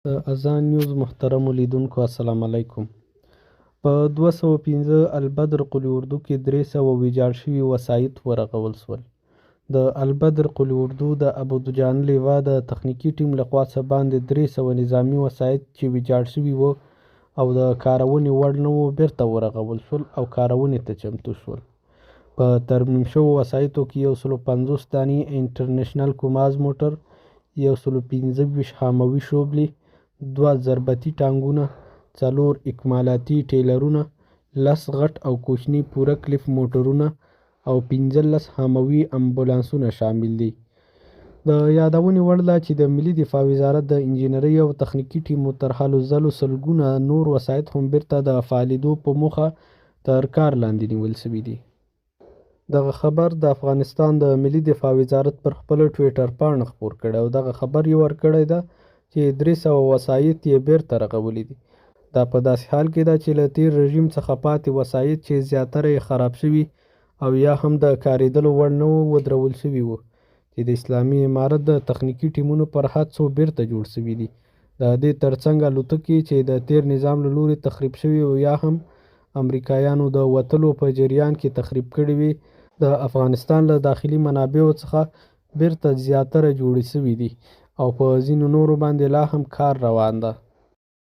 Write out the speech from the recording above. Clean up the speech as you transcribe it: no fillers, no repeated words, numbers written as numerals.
د اذان نیوز محترمو لیدونکو السلام علیکم. په 205 البدر قلي اردو کې 300 ویجاړ شوي وسایط ورغول شول. د البدر قلي اردو د ابودجان لیوا د تخنیکي ټیم لخوا څه باندې 300 نظامي وسایط چې ویجاړ شوي وو او د کارونې وړ نه وو بیرته ورغول شول او کارونې ته چمتو شول. په ترمیم شوو وسایطو کې 150 دانې انټرنیشنل کوماز موټر، 125 حاموي شوبلې، 2 ضربتي ټانګونه، 4 اکمالاتي ټیلرونه، 10 غټ او کوچني پوره کلف موټرونه او 15 حاموي امبولانسونه شامل دي. د یادونې وړ ده چې د ملي دفاع وزارت د انجنیري او تخنیکي ټیمو تر هلو ځلو سلګونه نور وسایط هم بیرته د فعالېدو په موخه تر کار لاندې نیول شوي دي. دغه خبر د افغانستان د ملي دفاع وزارت پر خپله ټویټر پاڼه خپور کړی او دغه خبر یې ورکړی ده چې 300 وسایط یې بیرته رغولي دي. دا په داسې حال کې ده چې له تیر رژیم څخه پاتې وسایط چې زیاتره یې خراب شوي او یا هم د کارېدلو وړ نه وو ودرول شوي وو، چې د اسلامي امارت د تخنیکي ټیمونو پر هڅو بیرته جوړ شوي دي. د دې ترڅنګ الوتکې چې د تیر نظام له لوري تخریب شوي او یا هم امریکایانو د وتلو په جریان کې تخریب کړي وي، د افغانستان له داخلي منابعو څخه بیرته زیاتره جوړې شوي دي او په ځینو نورو باندې لا هم کار روان ده.